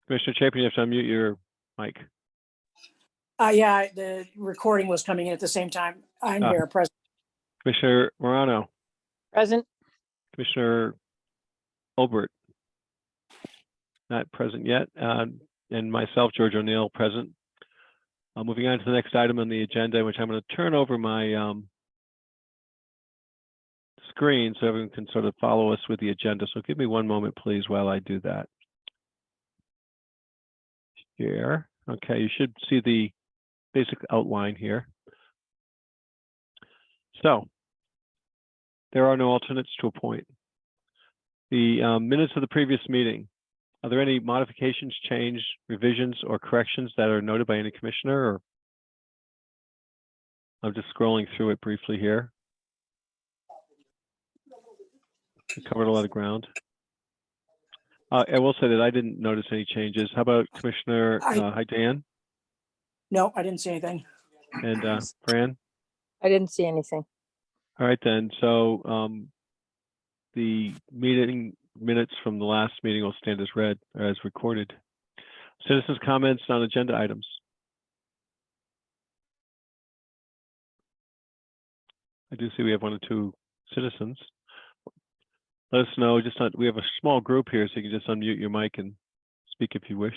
Commissioner Chapin, you have to unmute your mic. Yeah, the recording was coming in at the same time. I'm here, present. Commissioner Morano, Present. Commissioner Olbert, not present yet, and myself, George O'Neill, present. Moving on to the next item on the agenda, which I'm going to turn over my screen so everyone can sort of follow us with the agenda. So give me one moment, please, while I do that. Share. Okay, you should see the basic outline here. So there are no alternates to appoint. The minutes of the previous meeting. Are there any modifications, change, revisions, or corrections that are noted by any commissioner? Or I'm just scrolling through it briefly here. We covered a lot of ground. I will say that I didn't notice any changes. How about Commissioner? Hi, Dan. No, I didn't see anything. And Fran? I didn't see anything. All right, then. So the meeting minutes from the last meeting will stand as read, or as recorded. Citizens' comments on agenda items. I do see we have one or two citizens. Let us know. We have a small group here, so you can just unmute your mic and speak if you wish.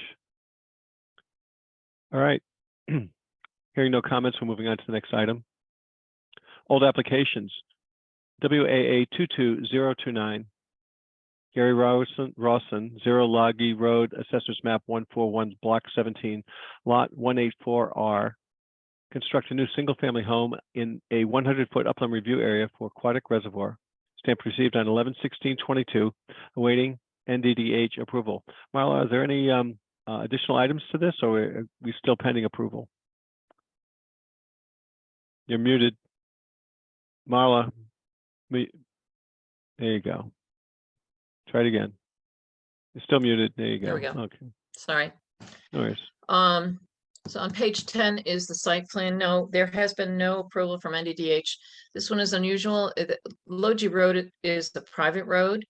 All right. Hearing no comments, we're moving on to the next item. Old applications. WAA 22029. Gary Rawson, 0 Loggy Road, Assessors Map 141, Block 17, Lot 184R. Construct a new single-family home in a 100-foot upland review area for aquatic reservoir. Stamp received on 11/16/22, awaiting NDDH approval. Marla, are there any additional items to this, or are we still pending approval? You're muted. Marla, there you go. Try it again. You're still muted. There you go. There we go. Okay. Sorry. No worries. So on page 10 is the site plan. No, there has been no approval from NDDH. This one is unusual. Logie Road is the private road,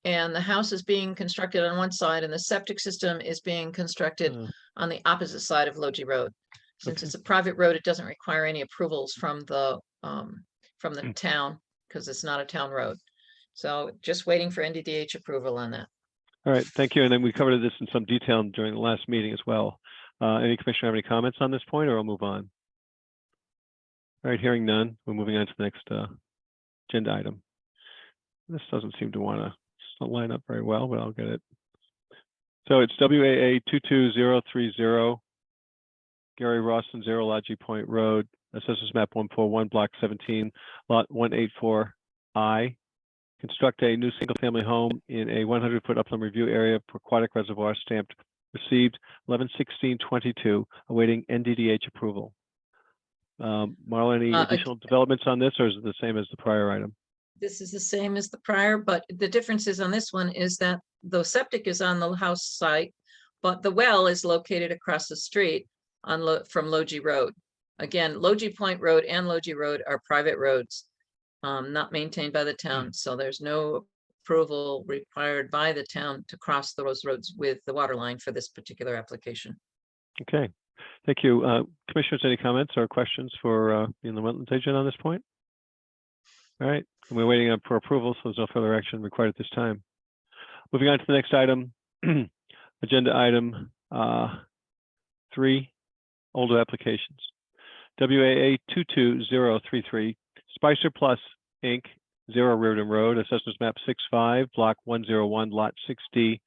and the house is being constructed on one side, and the septic system is being constructed on the opposite side of Logie Road. Since it's a private road, it doesn't require any approvals from the town, because it's not a town road. So just waiting for NDDH approval on that. All right, thank you. And then we covered this in some detail during the last meeting as well. Any commissioner have any comments on this point, or I'll move on? All right, hearing none, we're moving on to the next agenda item. This doesn't seem to want to line up very well, but I'll get it. So it's WAA 22030, Gary Rawson, 0 Lodgy Point Road, Assessors Map 141, Block 17, Lot 184I. Construct a new single-family home in a 100-foot upland review area for aquatic reservoir. Stamped received 11/16/22, awaiting NDDH approval. Marla, any additional developments on this, or is it the same as the prior item? This is the same as the prior, but the difference is on this one is that the septic is on the house site, but the well is located across the street from Logie Road. Again, Logie Point Road and Logie Road are private roads, not maintained by the town. So there's no approval required by the town to cross those roads with the water line for this particular application. Okay, thank you. Commissioners, any comments or questions for the Wetlands agent on this point? All right, and we're waiting for approval, so there's no further action required at this time. Moving on to the next item, agenda item 3, older applications. WAA 22033, Spicer Plus Inc., 0 Reardon Road, Assessors Map 65, Block 101, Lot 6D.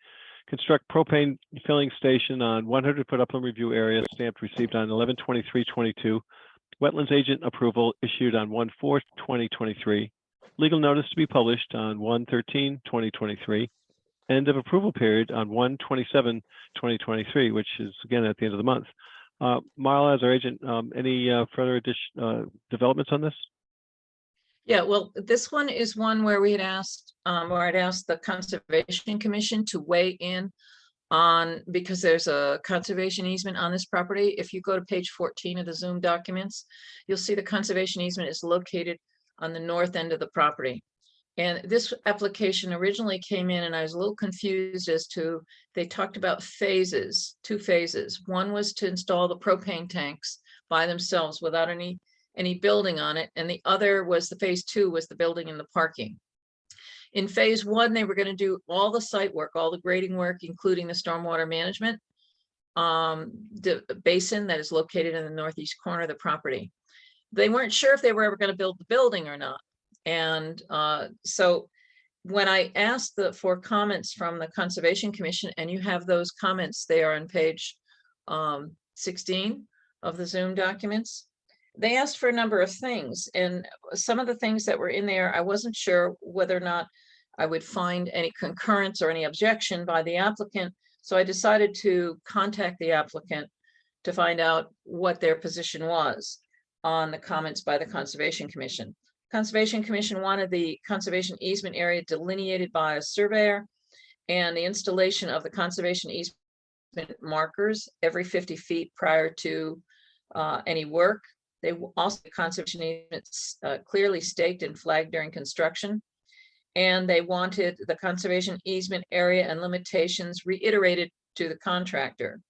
Construct propane filling station on 100-foot upland review area. Stamped received on 11/23/22. Wetlands agent approval issued on 1/4/2023. Legal notice to be published on 1/13/2023. End of approval period on 1/27/2023, which is again at the end of the month. Marla, as our agent, any further developments on this? Yeah, well, this one is one where we had asked, where I'd asked the Conservation Commission to weigh in on, because there's a conservation easement on this property. If you go to page 14 of the Zoom documents, you'll see the conservation easement is located on the north end of the property. And this application originally came in and I was a little confused as to, they talked about phases, 2 phases. One was to install the propane tanks by themselves without any building on it. And the other was the phase 2 was the building and the parking. In phase 1, they were going to do all the site work, all the grading work, including the stormwater management the basin that is located in the northeast corner of the property. They weren't sure if they were ever going to build the building or not. And so when I asked for comments from the Conservation Commission, and you have those comments, they are on page 16 of the Zoom documents. They asked for a number of things, and some of the things that were in there, I wasn't sure whether or not I would find any concurrence or any objection by the applicant. So I decided to contact the applicant to find out what their position was on the comments by the Conservation Commission. Conservation Commission wanted the conservation easement area delineated by a surveyor and the installation of the conservation easement markers every 50 feet prior to any work. They also conservation easements clearly staked and flagged during construction. And they wanted the conservation easement area and limitations reiterated to the contractor.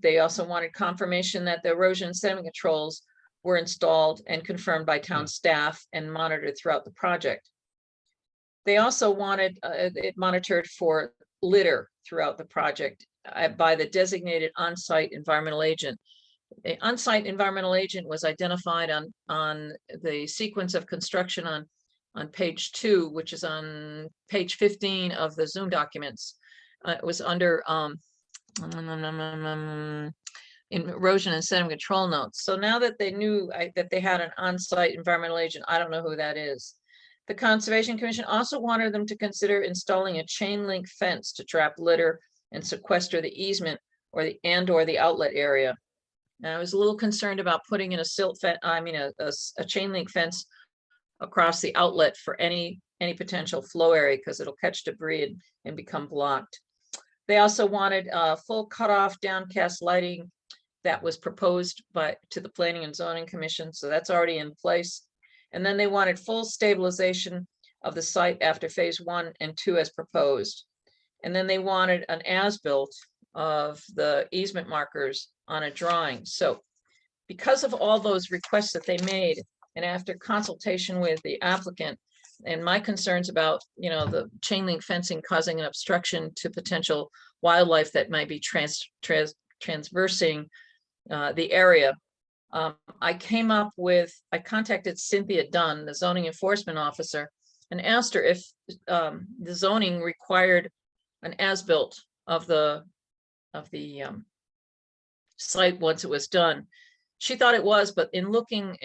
They also wanted confirmation that the erosion and sediment controls were installed and confirmed by town staff and monitored throughout the project. They also wanted it monitored for litter throughout the project by the designated on-site environmental agent. The on-site environmental agent was identified on the sequence of construction on page 2, which is on page 15 of the Zoom documents. It was under in erosion and sediment control notes. So now that they knew that they had an on-site environmental agent, I don't know who that is. The Conservation Commission also wanted them to consider installing a chain link fence to trap litter and sequester the easement or the outlet area. And I was a little concerned about putting in a silt fence, a chain link fence across the outlet for any potential flow area, because it'll catch debris and become blocked. They also wanted full cutoff downcast lighting that was proposed to the Planning and Zoning Commission, so that's already in place. And then they wanted full stabilization of the site after phase 1 and 2 as proposed. And then they wanted an as-built of the easement markers on a drawing. So because of all those requests that they made, and after consultation with the applicant and my concerns about, the chain link fencing causing an obstruction to potential wildlife that might be transversing the area, I contacted Cynthia Dunn, the zoning enforcement officer, and asked her if the zoning required an as-built of the site once it was done. She thought it was, but in looking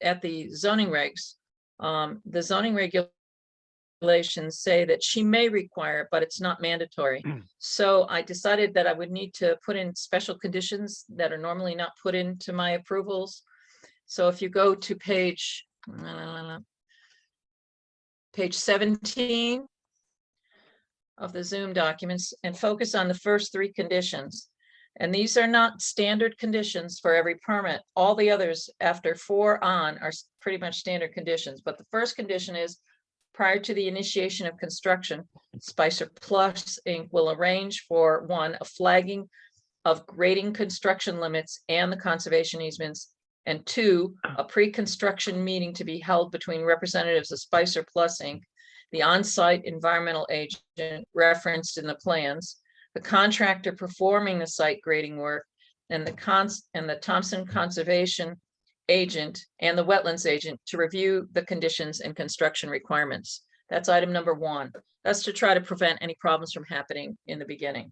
at the zoning regs, the zoning regulations say that she may require it, but it's not mandatory. So I decided that I would need to put in special conditions that are normally not put into my approvals. So if you go to page 17 of the Zoom documents and focus on the first 3 conditions. And these are not standard conditions for every permit. All the others after 4 on are pretty much standard conditions. But the first condition is prior to the initiation of construction, Spicer Plus Inc. will arrange for 1, a flagging of grading construction limits and the conservation easements, and 2, a pre-construction meeting to be held between representatives of Spicer Plus Inc., the on-site environmental agent referenced in the plans, the contractor performing the site grading work, and the Thompson Conservation agent and the wetlands agent to review the conditions and construction requirements. That's item number 1. That's to try to prevent any problems from happening in the beginning.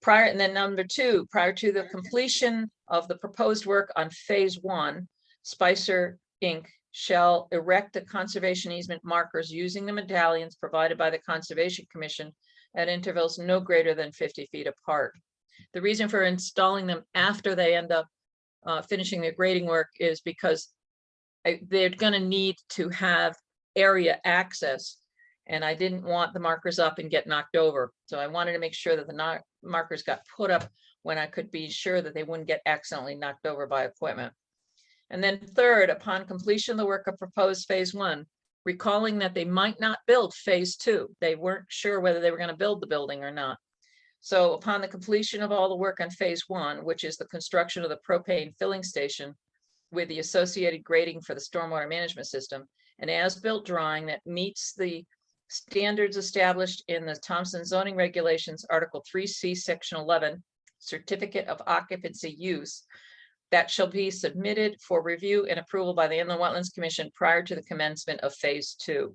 And then number 2, prior to the completion of the proposed work on phase 1, Spicer Inc. shall erect the conservation easement markers using the medallions provided by the Conservation Commission at intervals no greater than 50 feet apart. The reason for installing them after they end up finishing their grading work is because they're going to need to have area access, and I didn't want the markers up and get knocked over. So I wanted to make sure that the markers got put up when I could be sure that they wouldn't get accidentally knocked over by equipment. And then 3rd, upon completion of the work of proposed phase 1, recalling that they might not build phase 2. They weren't sure whether they were going to build the building or not. So upon the completion of all the work on phase 1, which is the construction of the propane filling station with the associated grading for the stormwater management system, an as-built drawing that meets the standards established in the Thompson zoning regulations, Article 3C, Section 11, Certificate of Occupancy Use, that shall be submitted for review and approval by the Inland Wetlands Commission prior to the commencement of phase 2.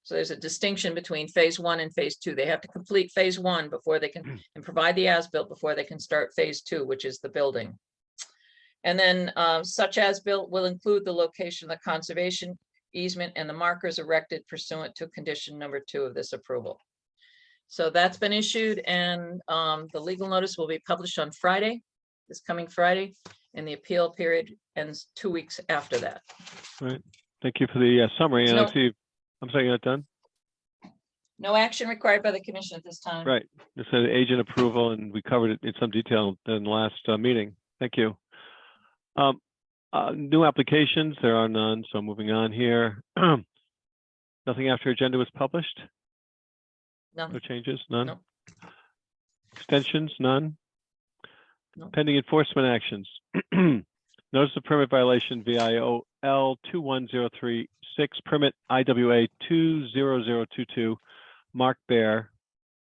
So there's a distinction between phase 1 and phase 2. They have to complete phase 1 before they can, and provide the as-built before they can start phase 2, which is the building. And then such as-built will include the location of the conservation easement and the markers erected pursuant to condition number 2 of this approval. So that's been issued, and the legal notice will be published on Friday, this coming Friday, and the appeal period ends 2 weeks after that. Right. Thank you for the summary. And I No- see, I'm sorry, you're not done? No action required by the commission at this time. Right. It said agent approval, and we covered it in some detail in the last meeting. Thank you. New applications, there are none, so moving on here. Nothing after agenda was published? No None. changes? None? No. Extensions? None? No. Pending enforcement actions. Notice of permit violation VIOL 21036, permit IWA 20022, Mark Bear,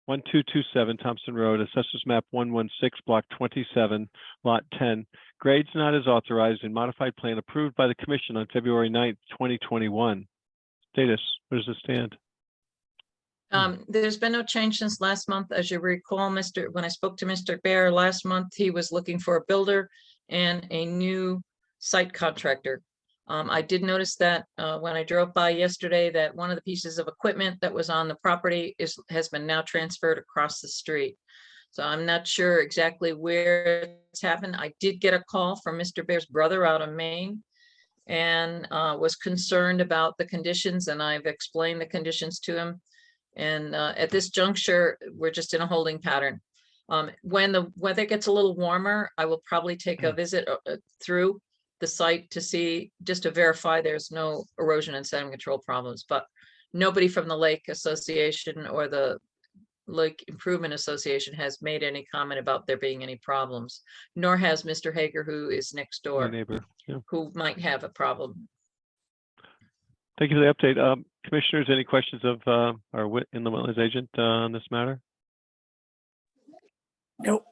1227 Thompson Road, Assessors Map 116, Block 27, Lot 10. Grades not as authorized in modified plan approved by the Commission on February 9th, 2021. Status, where does it stand? There's been no change since last month. As you recall, when I spoke to Mr. Bear last month, he was looking for a builder and a new site contractor. I did notice that when I drove by yesterday, that one of the pieces of equipment that was on the property has been now transferred across the street. So I'm not sure exactly where it's happened. I did get a call from Mr. Bear's brother out of Maine and was concerned about the conditions, and I've explained the conditions to him. And at this juncture, we're just in a holding pattern. When the weather gets a little warmer, I will probably take a visit through the site to see, just to verify there's no erosion and sediment control problems. But nobody from the Lake Association or the Lake Improvement Association has made any comment about there being any problems, nor has Mr. Hager, who is next My door, neighbor. Yeah. who might have a problem. Thank you for the update. Commissioners, any questions of our Inland Wetlands agent on this matter? Nope.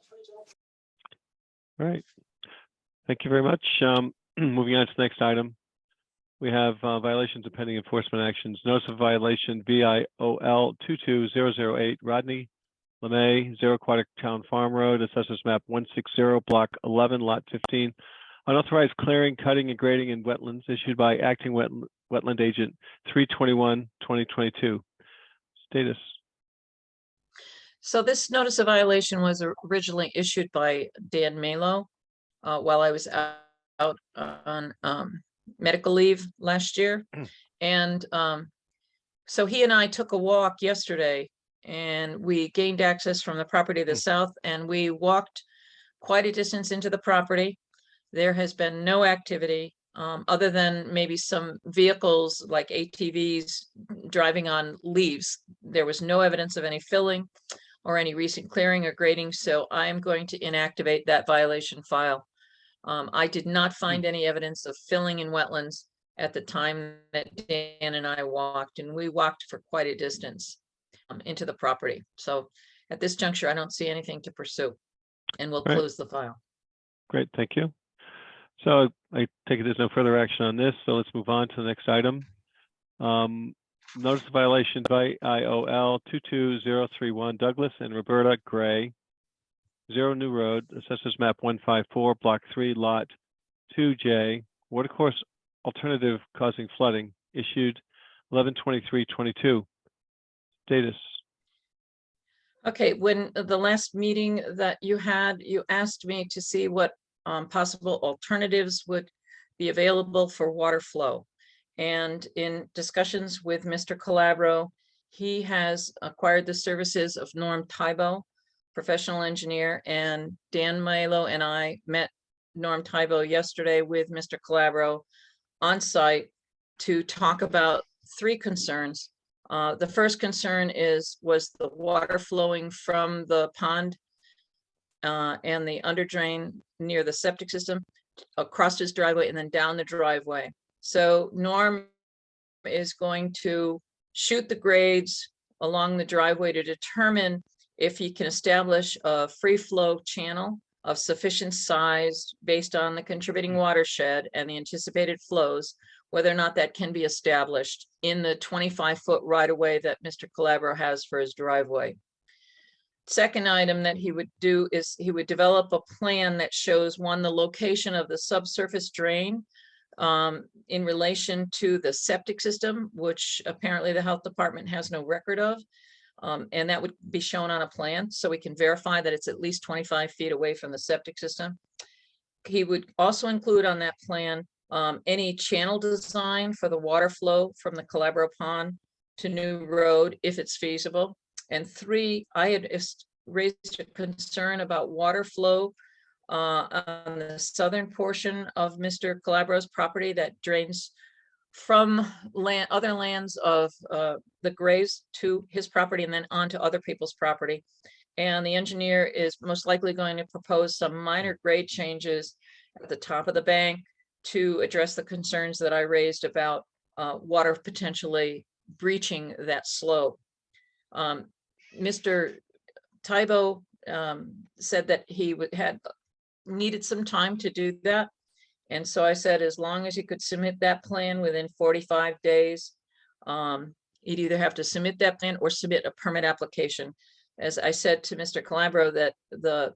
All right. Thank you very much. Moving on to the next item. We have violations of pending enforcement actions. Notice of violation VIOL 22008 Rodney LeMay, 0 Aquatic Town Farm Road, Assessors Map 160, Block 11, Lot 15. Unauthorized clearing, cutting, and grading in wetlands issued by acting wetland agent 3/21/2022. Status. So this notice of violation was originally issued by Dan Malo while I was out on medical leave last year. And so he and I took a walk yesterday, and we gained access from the property to the south, and we walked quite a distance into the property. There has been no activity other than maybe some vehicles like ATVs driving on leaves. There was no evidence of any filling or any recent clearing or grading, so I am going to inactivate that violation file. I did not find any evidence of filling in wetlands at the time that Dan and I walked, and we walked for quite a distance into the property. So at this juncture, I don't see anything to pursue, and we'll Right. close the file. Great, thank you. So I take it there's no further action on this, so let's move on to the next item. Notice of violation by IOL 22031 Douglas and Roberta Gray, 0 New Road, Assessors Map 154, Block 3, Lot 2J, watercourse alternative causing flooding, issued 11/23/22. Status. Okay, when the last meeting that you had, you asked me to see what possible alternatives would be available for water flow. And in discussions with Mr. Calabro, he has acquired the services of Norm Tybo, professional engineer, and Dan Milo and I met Norm Tybo yesterday with Mr. Calabro on site to talk about three concerns. The first concern was the water flowing from the pond and the under drain near the septic system across his driveway and then down the driveway. So Norm is going to shoot the grades along the driveway to determine if he can establish a free flow channel of sufficient size based on the contributing watershed and the anticipated flows, whether or not that can be established in the 25-foot right-of-way that Mr. Calabro has for his driveway. Second item that he would do is he would develop a plan that shows, one, the location of the subsurface drain in relation to the septic system, which apparently the health department has no record of. And that would be shown on a plan so we can verify that it's at least 25 feet away from the septic system. He would also include on that plan any channel design for the water flow from the Calabro Pond to New Road, if it's feasible. And three, I had raised a concern about water flow on the southern portion of Mr. Calabro's property that drains from other lands of the Grays to his property and then onto other people's property. And the engineer is most likely going to propose some minor grade changes at the top of the bank to address the concerns that I raised about water potentially breaching that slope. Mr. Tybo said that he had needed some time to do that. And so I said, as long as he could submit that plan within 45 days, he'd either have to submit that plan or submit a permit application. As I said to Mr. Calabro, that the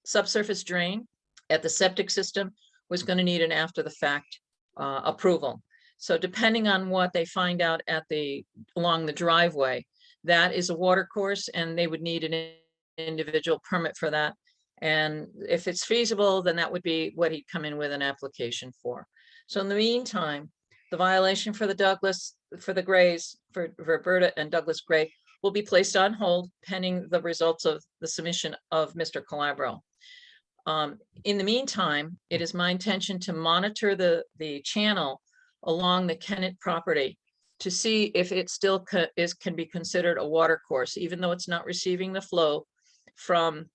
subsurface drain at the septic system was going to need an after the fact approval. So depending on what they find out at along the driveway, that is a water course and they would need an individual permit for that. And if it's feasible, then that would be what he'd come in with an application for. So in the meantime, the violation for the Grays, for Roberta and Douglas Gray, will be placed on hold pending the results of the submission of Mr. Calabro. In the meantime, it is my intention to monitor the channel along the Kennett property to see if it still can be considered a water course, even though it's not receiving the flow from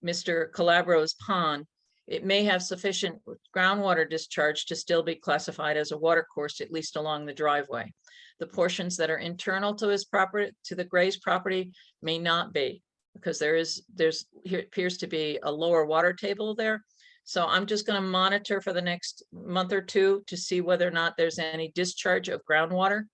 Mr. Calabro's pond. It may have sufficient groundwater discharge to still be classified as a water course, at least along the driveway. The portions that are internal to his property, to the Gray's property, may not be, because here appears to be a lower water table there. So I'm just going to monitor for the next month or two to see whether or not there's any discharge of groundwater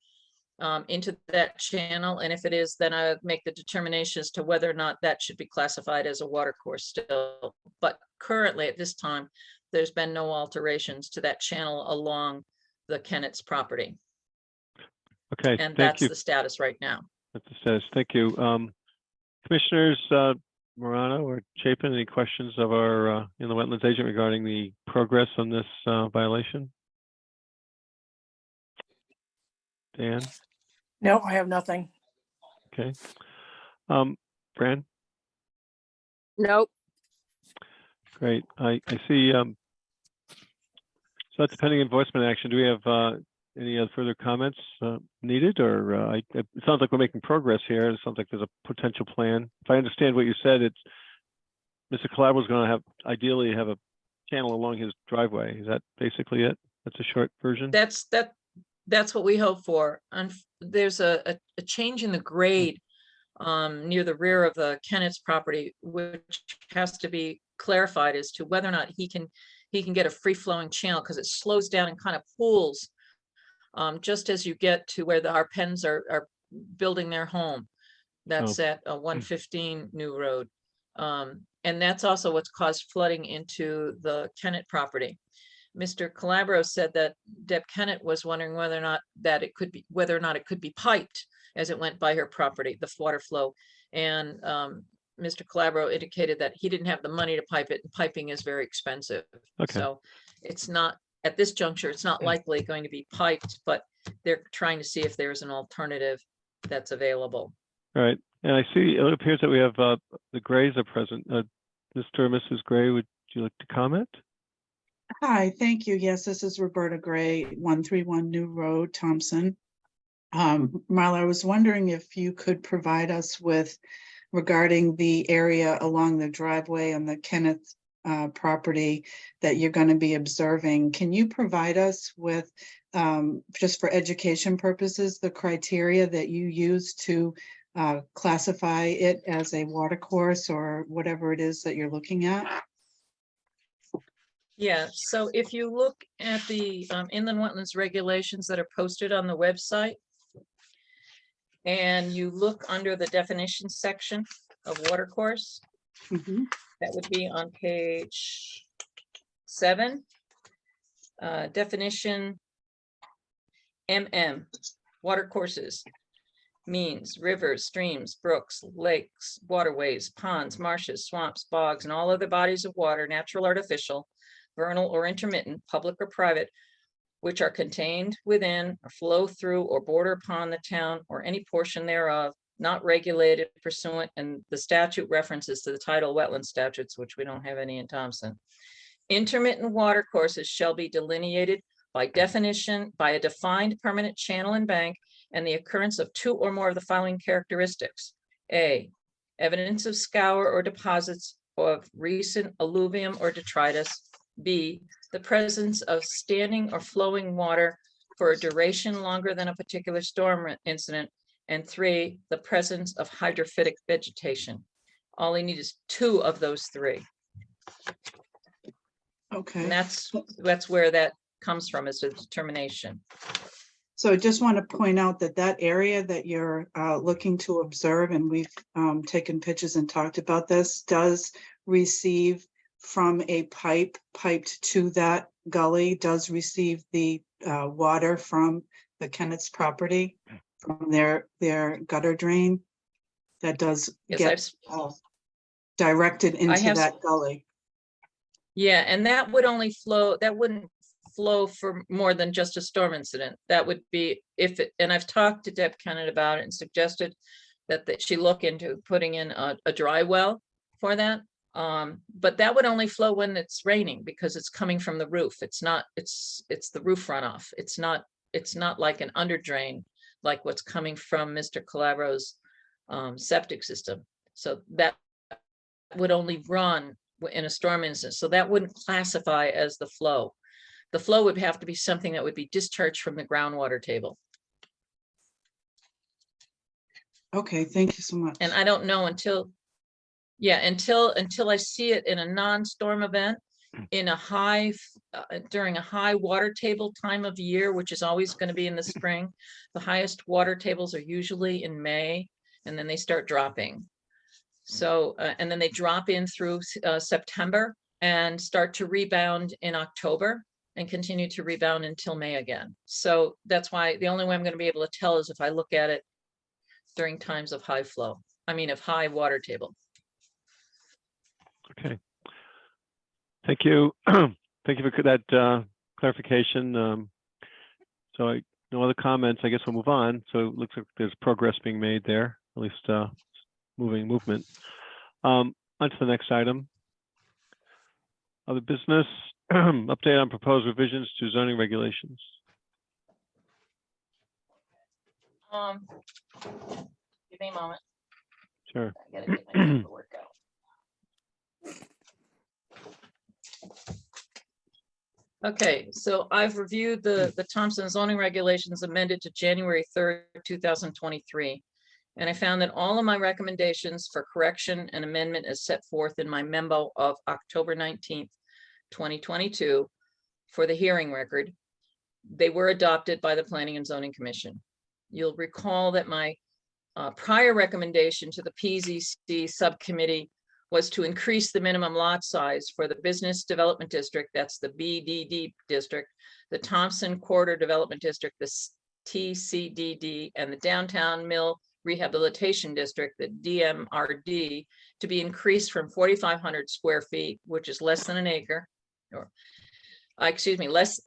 into that channel. And if it is, then I make the determination as to whether or not that should be classified as a water course still. But currently at this time, there's been no alterations to that channel along the Kennett's property. Okay, And thank that's you. the status right now. That's the status. Thank you. Commissioners Morano or Chapin, any questions of our in the wetlands agent regarding the progress on this violation? Dan? No, I have nothing. Okay. Fran? Nope. Great. I see. So that's pending enforcement action. Do we have any other further comments needed, or it sounds like we're making progress here. It sounds like there's a potential plan. If I understand what you said, it's Mr. Calabro's going to ideally have a channel along his driveway. Is that basically it? That's a short version. That's what we hope for. And there's a change in the grade near the rear of the Kennett's property, which has to be clarified as to whether or not he can get a free flowing channel, because it slows down and kind of pools just as you get to where our Pens are building their home. That's at 115 New Road. And that's also what's caused flooding into the Kennett property. Mr. Calabro said that Deb Kennett was wondering whether or not it could be piped as it went by her property, the water flow. And Mr. Calabro indicated that he didn't have the money to pipe it, and piping is very expensive. Okay. So it's not, at this juncture, it's not likely going to be piped, but they're trying to see if there's an alternative that's available. All right. And I see it appears that we have the Grays are present. Mr. or Mrs. Gray, would you like to comment? Hi, thank you. Yes, this is Roberta Gray, 131 New Road, Thompson. Marla, I was wondering if you could provide us with regarding the area along the driveway on the Kenneth property that you're going to be observing. Can you provide us with, just for education purposes, the criteria that you use to classify it as a watercourse or whatever it is that you're looking at? Yeah, so if you look at the inland wetlands regulations that are posted on the website, and you look under the definition section of watercourse, Mhm. that would be on page 7. Definition MM, watercourses means rivers, streams, brooks, lakes, waterways, ponds, marshes, swamps, bogs, and all other bodies of water, natural, artificial, vernal or intermittent, public or private, which are contained within or flow through or border upon the town or any portion thereof, not regulated pursuant, and the statute references to the tidal wetland statutes, which we don't have any in Thompson. Intermittent water courses shall be delineated by definition by a defined permanent channel and bank and the occurrence of 2 or more of the following characteristics. A, evidence of scour or deposits of recent alluvium or detritus. B, the presence of standing or flowing water for a duration longer than a particular storm incident. And 3, the presence of hydrophytic vegetation. All you need is 2 of those 3. Okay. And that's where that comes from, is a determination. So I just want to point out that that area that you're looking to observe, and we've taken pictures and talked about this, does receive from a pipe piped to that gully, does receive the water from the Kennett's property, from their gutter drain. That does Yes, get directed into have- that gully. Yeah, and that would only flow, that wouldn't flow for more than just a storm incident. That would be if it, and I've talked to Deb Kennett about it and suggested that she look into putting in a dry well for that. But that would only flow when it's raining because it's coming from the roof. It's not, it's the roof runoff. It's not like an under drain, like what's coming from Mr. Calabro's septic system. So that would only run in a storm instance. So that wouldn't classify as the flow. The flow would have to be something that would be discharged from the groundwater table. Okay, thank you so much. And I don't know until I see it in a non-storm event, in a high, during a high water table time of year, which is always going to be in the spring. The highest water tables are usually in May, and then they start dropping. So, and then they drop in through September and start to rebound in October and continue to rebound until May again. So that's why the only way I'm going to be able to tell is if I look at it during times of high flow, of high water table. Okay. Thank you. Thank you for that clarification. So no other comments. I guess we'll move on. So it looks like there's progress being made there, at least movement. On to the next item. Other business, update on proposed revisions to zoning regulations. Give me a moment. Sure. I gotta get my paperwork out. Okay, so I've reviewed the Thompson zoning regulations amended to January 3rd, 2023. And I found that all of my recommendations for correction and amendment as set forth in my memo of October 19th, 2022 for the hearing record, they were adopted by the Planning and Zoning Commission. You'll recall that my prior recommendation to the PZC subcommittee was to increase the minimum lot size for the Business Development District, that's the BDD district, the Thompson Corridor Development District, the TCDD, and the Downtown Mill Rehabilitation District, the DMRD, to be increased from 4,500 square feet, which is less than an acre, or excuse me, less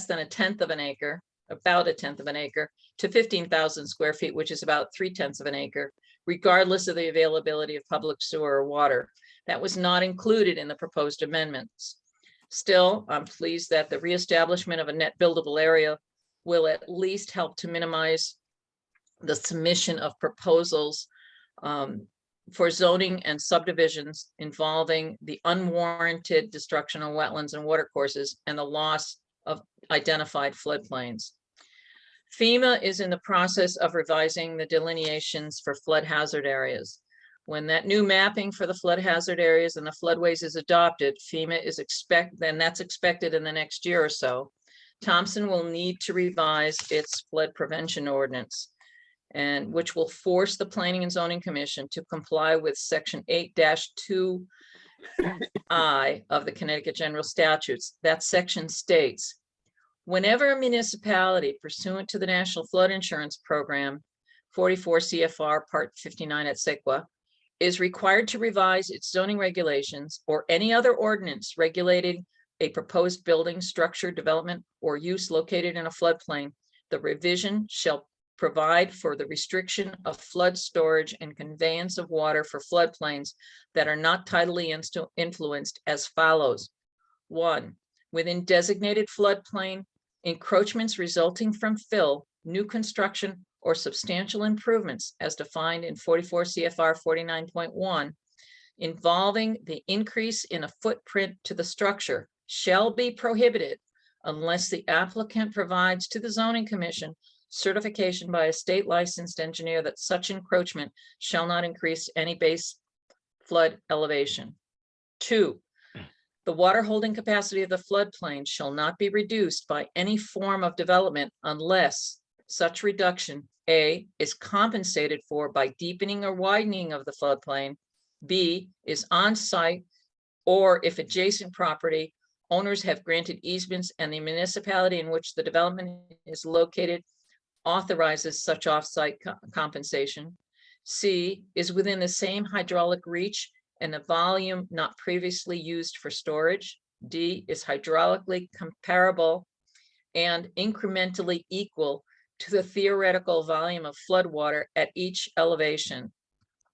than a tenth of an acre, about a tenth of an acre, to 15,000 square feet, which is about 3/10 of an acre, regardless of the availability of public sewer or water. That was not included in the proposed amendments. Still, I'm pleased that the reestablishment of a net buildable area will at least help to minimize the submission of proposals for zoning and subdivisions involving the unwarranted destruction of wetlands and watercourses and the loss of identified floodplains. FEMA is in the process of revising the delineations for flood hazard areas. When that new mapping for the flood hazard areas and the floodways is adopted, FEMA is that's expected in the next year or so. Thompson will need to revise its flood prevention ordinance, and which will force the Planning and Zoning Commission to comply with section 8-2I of the Connecticut General Statutes. That section states, whenever a municipality pursuant to the National Flood Insurance Program, 44 CFR Part 59 et sequa, is required to revise its zoning regulations or any other ordinance regulating a proposed building, structure, development, or use located in a floodplain, the revision shall provide for the restriction of flood storage and conveyance of water for floodplains that are not tidally influenced as follows. 1, within designated floodplain, encroachments resulting from fill, new construction, or substantial improvements as defined in 44 CFR 49.1 involving the increase in a footprint to the structure shall be prohibited unless the applicant provides to the Zoning Commission certification by a state licensed engineer that such encroachment shall not increase any base flood elevation. 2, the water holding capacity of the floodplain shall not be reduced by any form of development unless such reduction, A, is compensated for by deepening or widening of the floodplain, B, is on site, or if adjacent property owners have granted easements and the municipality in which the development is located authorizes such off-site compensation. C, is within the same hydraulic reach and the volume not previously used for storage. D, is hydraulically comparable and incrementally equal to the theoretical volume of floodwater at each elevation,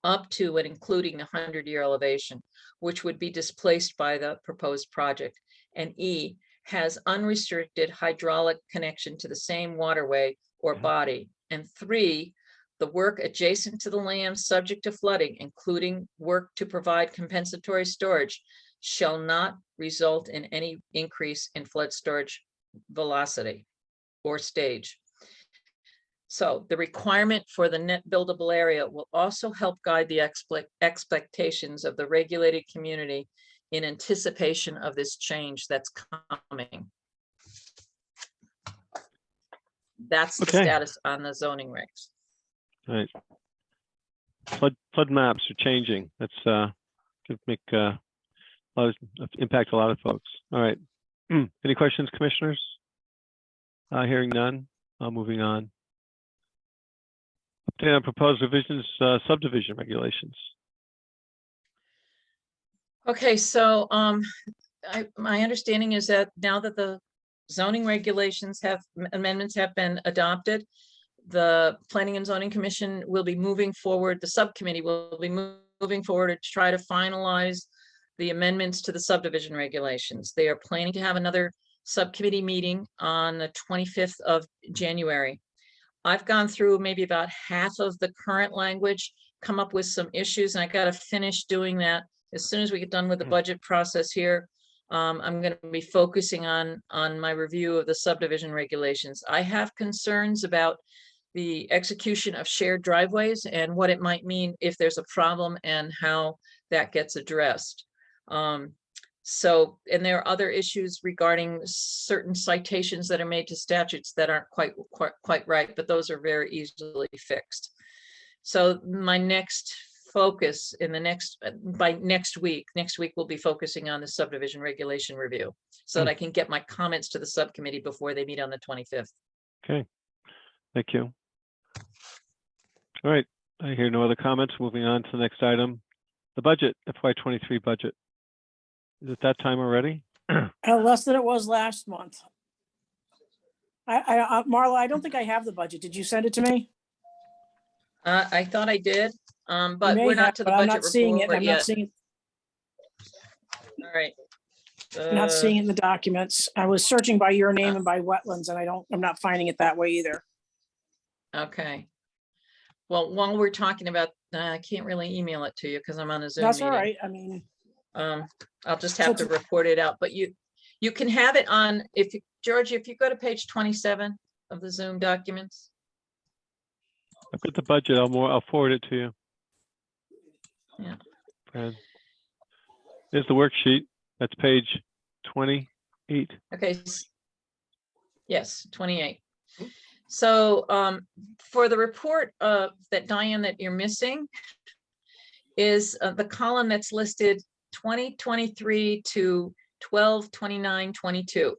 up to and including the 100-year elevation, which would be displaced by the proposed project. And E, has unrestricted hydraulic connection to the same waterway or body. And 3, the work adjacent to the land subject to flooding, including work to provide compensatory storage, shall not result in any increase in flood storage velocity or stage. So the requirement for the net buildable area will also help guide the expectations of the regulated community in anticipation of this change that's coming. That's the Okay. status on the zoning regs. All right. Flood maps are changing. That's could make impact a lot of folks. All right. Any questions, commissioners? Hearing none. Moving on. Update on proposed revisions, subdivision regulations. Okay, so my understanding is that now that the zoning regulations amendments have been adopted, the Planning and Zoning Commission will be moving forward, the subcommittee will be moving forward to try to finalize the amendments to the subdivision regulations. They are planning to have another subcommittee meeting on the 25th of January. I've gone through maybe about half of the current language, come up with some issues, and I got to finish doing that. As soon as we get done with the budget process here, I'm going to be focusing on my review of the subdivision regulations. I have concerns about the execution of shared driveways and what it might mean if there's a problem and how that gets addressed. So, and there are other issues regarding certain citations that are made to statutes that aren't quite right, but those are very easily fixed. So my next focus in the next week we'll be focusing on the subdivision regulation review so that I can get my comments to the subcommittee before they meet on the 25th. Okay, thank you. All right, I hear no other comments. Moving on to the next item, the budget, FY23 budget. Is it that time already? Less than it was last month. Marla, I don't think I have the budget. Did you send it to me? I thought I did, You but may we're have, not to the but I'm budget not seeing it. report I'm not yet. seeing it. All right. Not seeing it in the documents. I was searching by your name and by wetlands, and I'm not finding it that way either. Okay. Well, while we're talking about, I can't really email it to you because I'm on a Zoom That's all meeting. right. I mean, I'll just So have to it's- report it out, but you can have it on, George, if you go to page 27 of the Zoom documents. I've got the budget. I'll forward it to you. Yeah. Fran. There's the worksheet. That's page 28. Okay. Yes, 28. So for the report that Diane, that you're missing is the column that's listed 2023 to 12/29/22.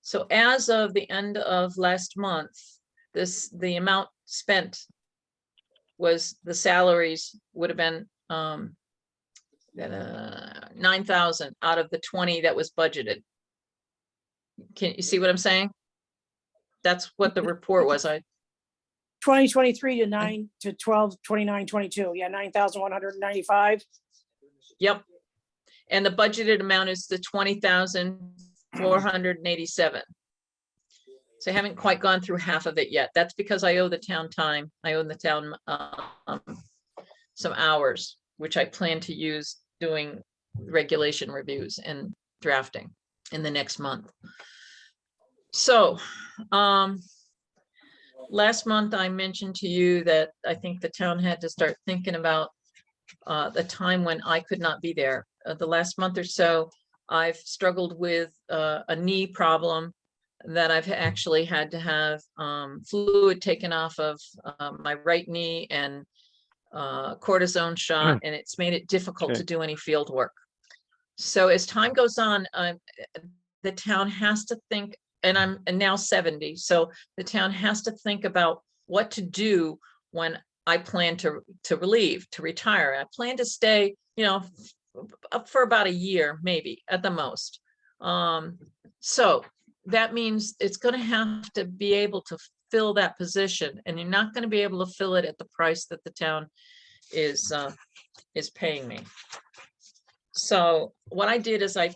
So as of the end of last month, the amount spent was the salaries would have been 9,000 out of the 20 that was budgeted. Can you see what I'm saying? That's what the report was. 2023 to 9 to 12/29/22. Yeah, 9,195. Yep. And the budgeted amount is the 20,487. So I haven't quite gone through half of it yet. That's because I owe the town time. I owe the town some hours, which I plan to use doing regulation reviews and drafting in the next month. So last month I mentioned to you that I think the town had to start thinking about the time when I could not be there. The last month or so, I've struggled with a knee problem that I've actually had to have fluid taken off of my right knee and cortisone shot, and it's made it difficult to do any field work. So as time goes on, the town has to think, and I'm now 70, so the town has to think about what to do when I plan to retire. I plan to stay, up for about a year, maybe at the most. So that means it's going to have to be able to fill that position, and you're not going to be able to fill it at the price that the town is paying me. So what I did is I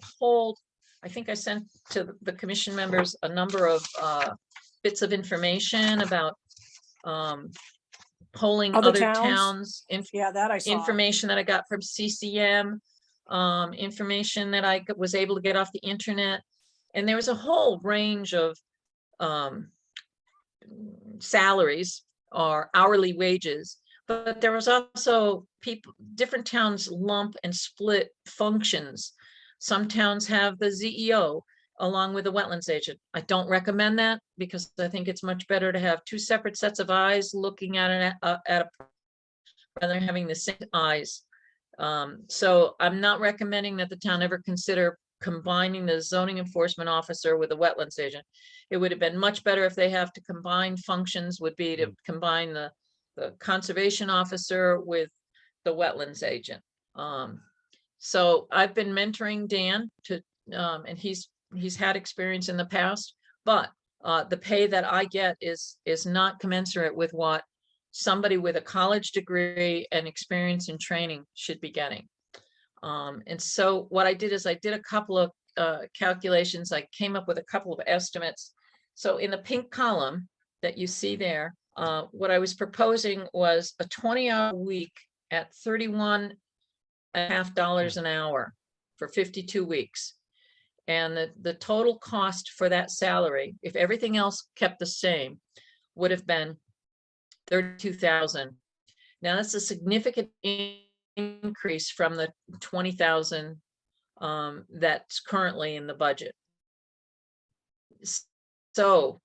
think I sent to the commission members a number of bits of information about polling Other other towns? towns, Yeah, that I saw. information that I got from CCM, information that I was able to get off the internet. And there was a whole range of salaries or hourly wages, but there was also different towns lump and split functions. Some towns have the ZEO along with the wetlands agent. I don't recommend that because I think it's much better to have two separate sets of eyes looking at it rather than having the same eyes. So I'm not recommending that the town ever consider combining the zoning enforcement officer with the wetlands agent. It would have been much better if they have to combine functions, would be to combine the conservation officer with the wetlands agent. So I've been mentoring Dan and he's had experience in the past, but the pay that I get is not commensurate with what somebody with a college degree and experience in training should be getting. And so what I did is I did a couple of calculations. I came up with a couple of estimates. So in the pink column that you see there, what I was proposing was a 20-hour week at $31.50 an hour for 52 weeks. And the total cost for that salary, if everything else kept the same, would have been $32,000. Now that's a significant increase from the 20,000 that's currently in the budget. So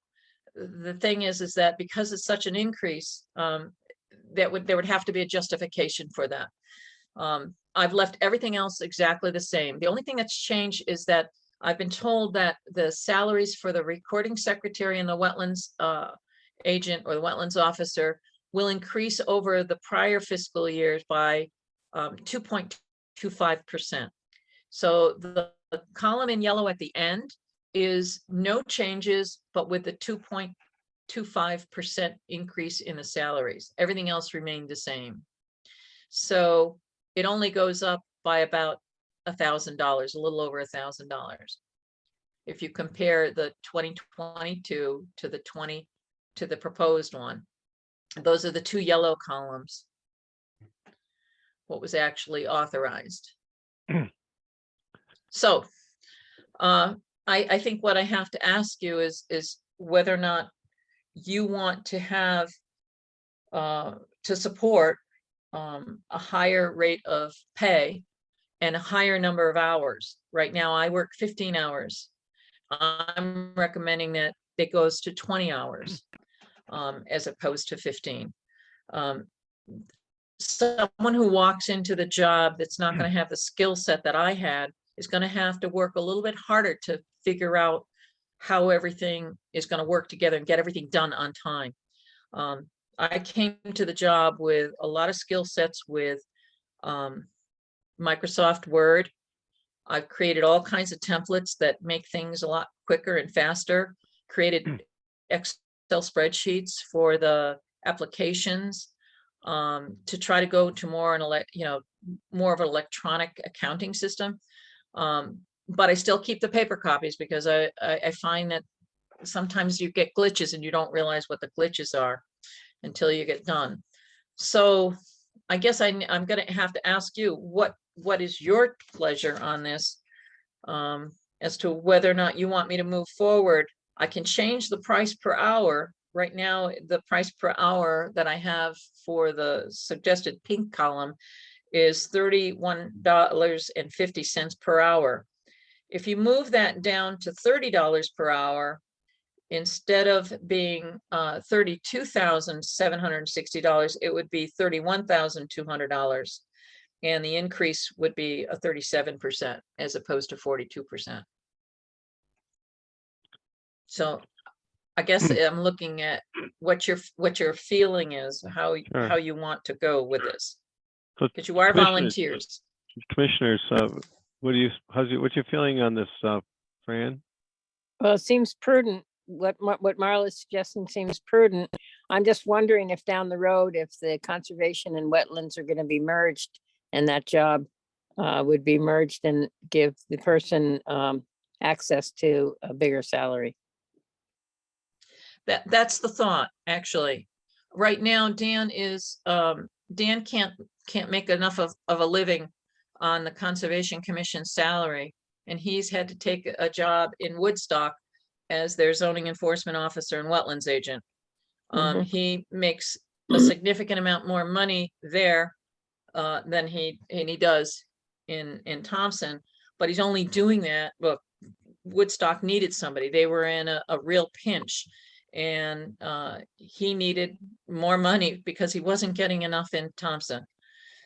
the thing is that because it's such an increase, there would have to be a justification for that. I've left everything else exactly the same. The only thing that's changed is that I've been told that the salaries for the recording secretary and the wetlands agent or the wetlands officer will increase over the prior fiscal years by 2.25%. So the column in yellow at the end is no changes, but with the 2.25% increase in the salaries. Everything else remained the same. So it only goes up by about $1,000, a little over $1,000. If you compare the 2022 to the proposed one, those are the two yellow columns. What was actually authorized. So I think what I have to ask you is whether or not you want to have to support a higher rate of pay and a higher number of hours. Right now, I work 15 hours. I'm recommending that it goes to 20 hours as opposed to 15. Someone who walks into the job that's not going to have the skill set that I had is going to have to work a little bit harder to figure out how everything is going to work together and get everything done on time. I came to the job with a lot of skill sets with Microsoft Word. I've created all kinds of templates that make things a lot quicker and faster, created Excel spreadsheets for the applications to try to go to more more of an electronic accounting system. But I still keep the paper copies because I find that sometimes you get glitches and you don't realize what the glitches are until you get done. So I guess I'm going to have to ask you, what is your pleasure on this as to whether or not you want me to move forward? I can change the price per hour. Right now, the price per hour that I have for the suggested pink column is $31.50 per hour. If you move that down to $30 per hour, instead of being $32,760, it would be $31,200. And the increase would be a 37% as opposed to 42%. So I guess I'm looking at what your feeling is, how you want to go with this. So Because you are volunteers. Commissioners, what's your feeling on this, Fran? Well, it seems prudent. What Marla's suggesting seems prudent. I'm just wondering if down the road, if the conservation and wetlands are going to be merged and that job would be merged and give the person access to a bigger salary. That's the thought, actually. Right now, Dan can't make enough of a living on the Conservation Commission salary, and he's had to take a job in Woodstock as their zoning enforcement officer and wetlands agent. He makes a significant amount more money there than he does in Thompson, but he's only doing that. Look, Woodstock needed somebody. They were in a real pinch, and he needed more money because he wasn't getting enough in Thompson.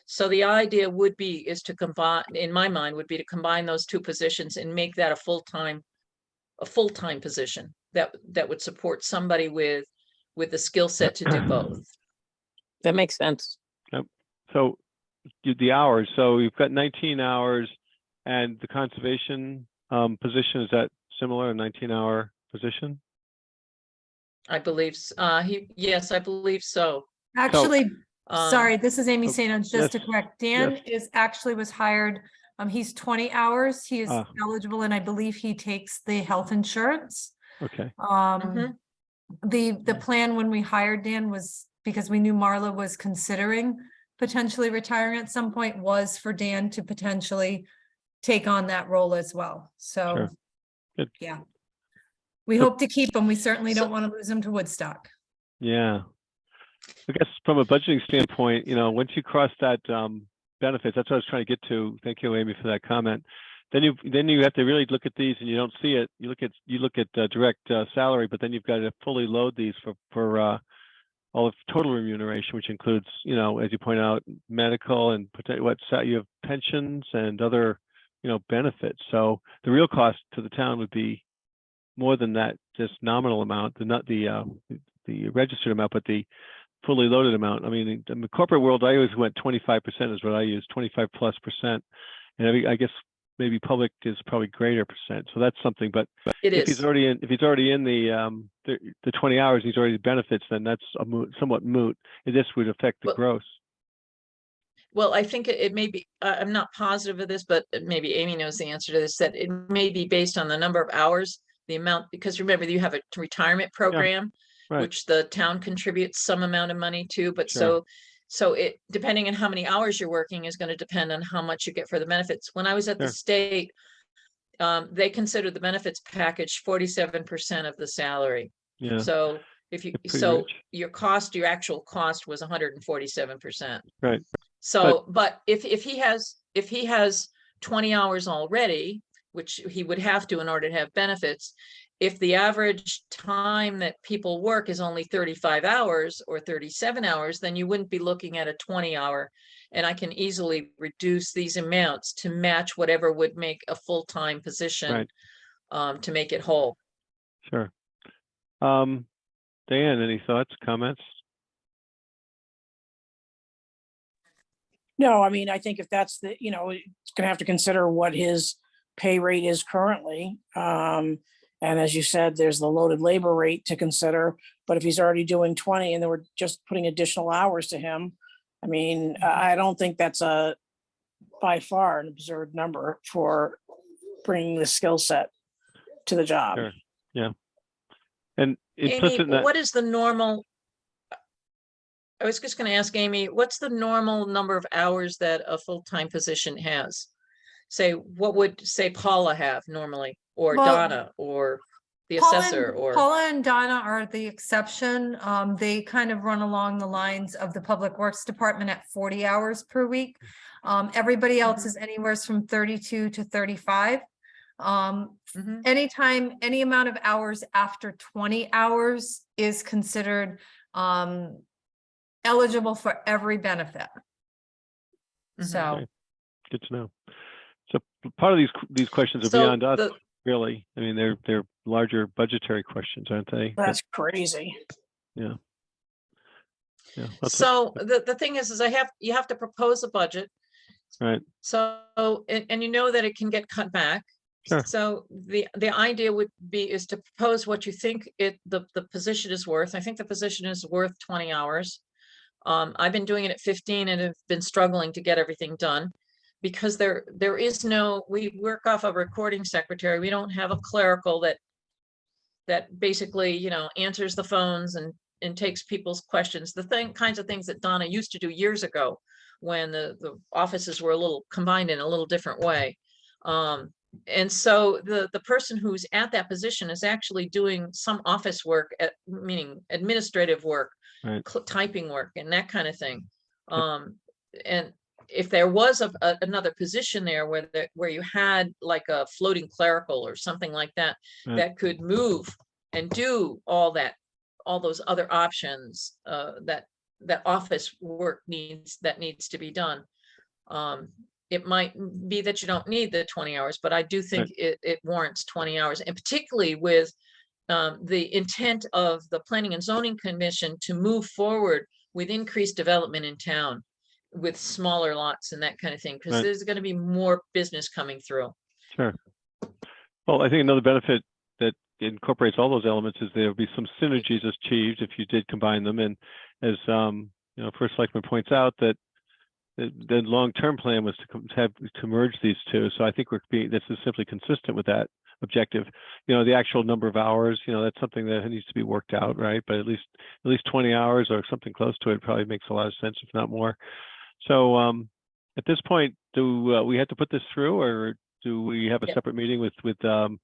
So the idea is to combine, in my mind, would be to combine those two positions and make that a full-time position that would support somebody with the skill set to do both. That makes sense. Yep. So the hours, so you've got 19 hours, and the conservation position, is that similar, a 19-hour position? I believe, yes, I believe so. Actually, sorry, this is Amy oh, St. Ange, yes, just to correct. Dan was hired, he's 20 hours. He is eligible, and I believe he takes the health insurance. Okay. The plan when we hired Dan was because we knew Marla was considering potentially retiring at some point, was for Dan to potentially take on that role as well. So, Sure. Good. Yeah. We hope to keep him. We certainly don't want to lose him to Woodstock. Yeah. I guess from a budgeting standpoint, once you cross that benefits, that's what I was trying to get to. Thank you, Amy, for that comment. Then you have to really look at these, and you don't see it. You look at direct salary, but then you've got to fully load these for all of total remuneration, which includes, as you point out, medical and you have pensions and other, benefits. So the real cost to the town would be more than that, just nominal amount, not the registered amount, but the fully loaded amount. I mean, in the corporate world, I always went 25% is what I use, 25+%, and I guess maybe public is probably greater percent. So that's something. But if he's already in the 20 hours, he's already benefits, then that's somewhat moot. And this would affect the gross. Well, I think it may be, I'm not positive of this, but maybe Amy knows the answer to this, that it may be based on the number of hours, the amount, because remember, you have a retirement program, right. which the town contributes some amount of money to, but Sure. so it, depending on how many hours you're working is going to depend on how much you get for the benefits. When I was at the Sure. state, they considered the benefits package 47% of the salary. Yeah. So if you, They're pretty so rich. your actual cost was 147%. Right. So, but if he has 20 hours already, which he would have to in order to have benefits, if the average time that people work is only 35 hours or 37 hours, then you wouldn't be looking at a 20-hour. And I can easily reduce these amounts to match whatever would make a full-time position, Right. to make it whole. Sure. Diane, any thoughts, comments? No, I mean, I think if that's the, it's gonna have to consider what his pay rate is currently. And as you said, there's the loaded labor rate to consider, but if he's already doing 20 and then we're just putting additional hours to him, I mean, I don't think that's by far an absurd number for bringing the skill set to the job. Sure. Yeah. And Amy, implicit in that, what is the normal? I was just going to ask Amy, what's the normal number of hours that a full-time position has? Say, what would say Paula have normally, or Well, Donna, or the assessor, or? Paula and Donna are the exception. They kind of run along the lines of the Public Works Department at 40 hours per week. Everybody else is anywhere from 32 to 35. Mhm. Anytime, any amount of hours after 20 hours is considered eligible for every benefit. Mhm. So, Okay. Good to know. So part of these questions are So beyond us, the- really. I mean, they're larger budgetary questions, aren't they? That's crazy. Yeah. Yeah. That's So the thing is you have to propose a budget. right. So, and you know that it can get cut back. Sure. So the idea would be is to propose what you think the position is worth. I think the position is worth 20 hours. I've been doing it at 15 and have been struggling to get everything done because there is no, we work off a recording secretary. We don't have a clerical that basically, answers the phones and takes people's questions. Kinds of things that Donna used to do years ago when the offices were a little combined in a little different way. And so the person who's at that position is actually doing some office work, meaning administrative work, Right. typing work, and that kind of thing. And if there was another position there where you had like a floating clerical or something like that, Right. that could move and do all those other options that office work needs to be done. It might be that you don't need the 20 hours, but I do think it warrants 20 hours, and particularly with the intent of the Planning and Zoning Commission to move forward with increased development in town with smaller lots and that kind of thing, because Right. there's going to be more business coming through. Sure. Well, I think another benefit that incorporates all those elements is there'll be some synergies achieved if you did combine them. And as First Selectman points out, that the long-term plan was to merge these two. So I think this is simply consistent with that objective. The actual number of hours, that's something that needs to be worked out, right? But at least 20 hours or something close to it probably makes a lot of sense, if not more. So at this point, do we have to put this through, or do we have a Yep. separate meeting with the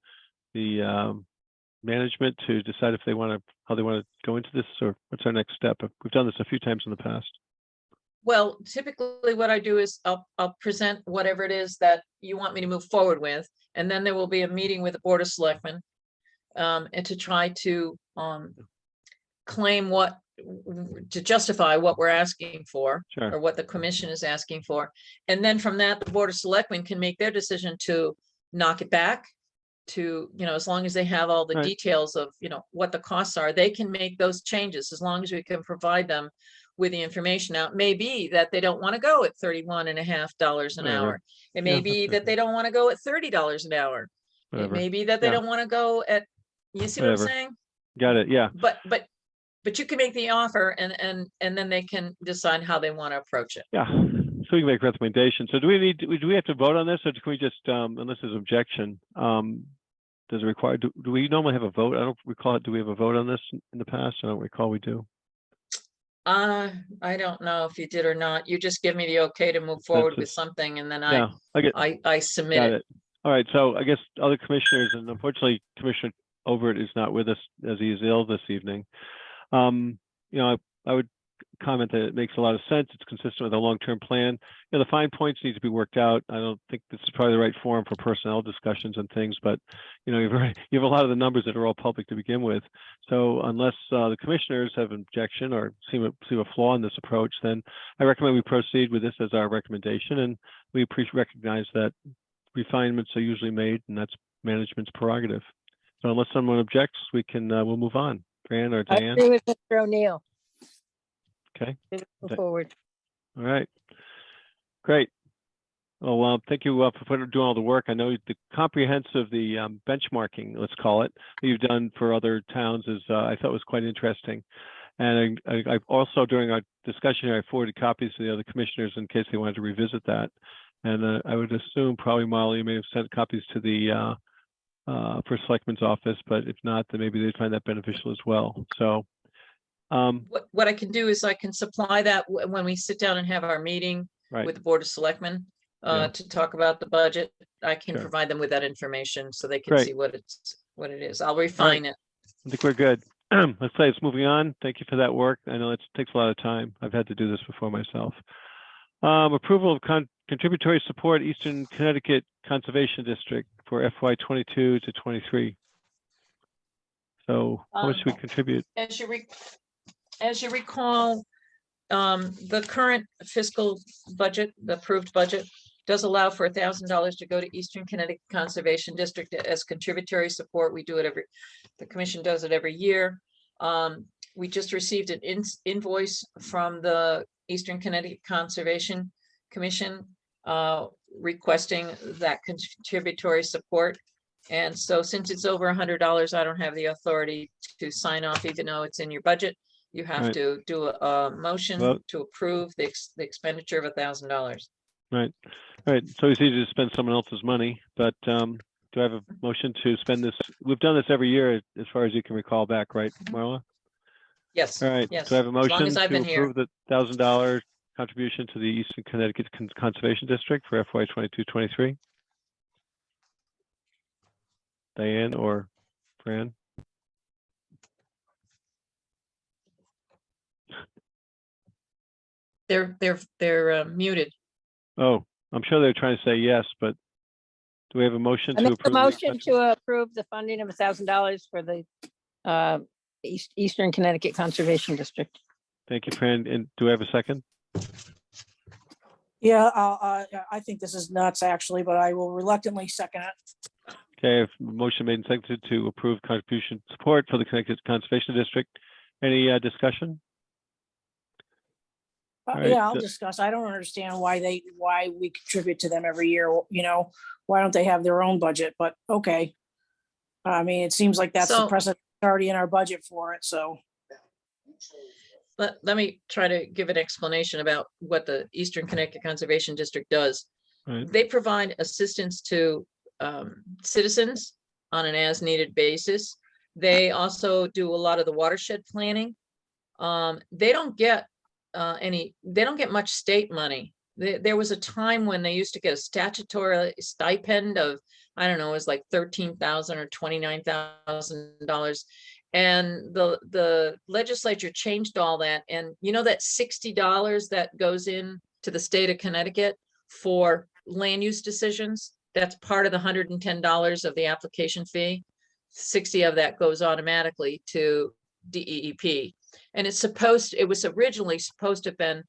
management to decide if how they want to go into this, or what's our next step? We've done this a few times in the past. Well, typically what I do is I'll present whatever it is that you want me to move forward with, and then there will be a meeting with the Board of Selectmen, and to try to claim to justify what we're asking for, Sure. or what the commission is asking for. And then from that, the Board of Selectmen can make their decision to knock it back to, as long as they have all the Right. details of, what the costs are, they can make those changes as long as we can provide them with the information. Now, it may be that they don't want to go at $31.50 an Whatever. hour. It may Yeah, be that's that they don't want to go at $30 an hour. It Whatever. may be that they Yeah. don't want to go at, you see Whatever. what I'm saying? Got it. Yeah. But you can make the offer, and then they can decide how they want to approach it. Yeah. so we can make recommendations. So do we have to vote on this, or can we just, unless there's objection, does it require, do we normally have a vote? I don't recall, do we have a vote on this in the past? I don't recall we do. I don't know if you did or not. You just give me the okay to move forward with Consensus. something, and then Yeah, I submit got it. it. All right, so I guess other commissioners, and unfortunately Commissioner Overt is not with us as he is ill this evening. You know, I would comment that it makes a lot of sense. It's consistent with a long-term plan. You know, the fine points need to be worked out. I don't think this is probably the right forum for personnel discussions and things, but you know, you have a lot of the numbers that are all public to begin with. So unless the commissioners have an objection or see a flaw in this approach, then I recommend we proceed with this as our recommendation, and we recognize that refinements are usually made, and that's management's prerogative. So unless someone objects, we can we'll move on. Fran or I Diane? agree with Mr. O'Neill. Okay. Move forward. All right. Great. Well, thank you for doing all the work. I know the comprehensive, the benchmarking, let's call it, that you've done for other towns is, I thought was quite interesting. And I've also, during our discussion here, I forwarded copies to the other commissioners in case they wanted to revisit that. And I would assume probably, Molly, you may have sent copies to the First Selectman's office, but if not, then maybe they'd find that beneficial as well. So, What I can do is I can supply that when we sit down and have our meeting right. with the Board of Selectmen Yeah. to talk about the budget. I can Sure. provide them with that information so they can Great. see what it is. I'll refine it. I think we're good. Let's say it's moving on. Thank you for that work. I know it takes a lot of time. I've had to do this before myself. Approval of contributory support Eastern Connecticut Conservation District for FY 22 to 23. So how much should we contribute? As you recall, the current fiscal budget, the approved budget, does allow for $1,000 to go to Eastern Connecticut Conservation District as contributory support. We do it the commission does it every year. We just received an invoice from the Eastern Connecticut Conservation Commission requesting that contributory support. And so since it's over $100, I don't have the authority to sign off, even though it's in your budget. You have Right. to do a motion Vote. to approve the expenditure of $1,000. Right. All right. So it's easy to spend someone else's money, but do I have a motion to spend this? We've done this every year as far as you can recall back, right, Marla? Yes. All right. Yes. Do I have a As long motion as I've to been here. approve the $1,000 contribution to the Eastern Connecticut Conservation District for FY 22-23? Diane or Fran? They're muted. Oh, I'm sure they're trying to say yes, but do we have a motion I to make approve? the the motion contribution? to approve the funding of $1,000 for the Eastern Connecticut Conservation District. Thank you, Fran. And do I have a second? Yeah, I think this is nuts actually, but I will reluctantly second it. Okay, if motion made and seconded to approve contribution support for the Connecticut Conservation District. Any discussion? All right, Yeah, I'll discuss. I don't understand why we contribute to them every year, you know, why don't they have their own budget, but okay. I mean, it seems like that's the So- precedent already in our budget for it, so. Let me try to give an explanation about what the Eastern Connecticut Conservation District does. Right. They provide assistance to citizens on an as-needed basis. They also do a lot of the watershed planning. They don't get they don't get much state money. There was a time when they used to get a statutory stipend of, I don't know, it was like $13,000 or $29,000. And the legislature changed all that. And you know that $60 that goes in to the state of Connecticut for land use decisions, that's part of the $110 of the application fee. 60 of that goes automatically to DEEP. And it was originally supposed to have been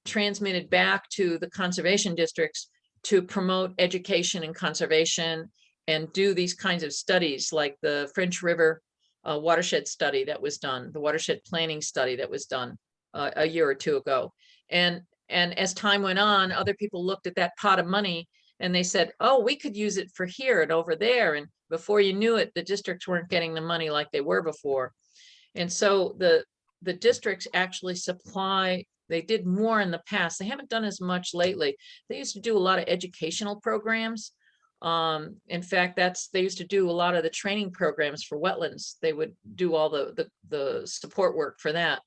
transmitted back to the conservation districts to promote education and conservation and do these kinds of studies like the French River watershed study that was done, the watershed planning study that was done a year or two ago. And as time went on, other people looked at that pot of money and they said, oh, we could use it for here and over there. And before you knew it, the districts weren't getting the money like they were before. And so the districts actually supply, they did more in the past. They haven't done as much lately. They used to do a lot of educational programs. In fact, they used to do a lot of the training programs for wetlands. They would do all the support work for that.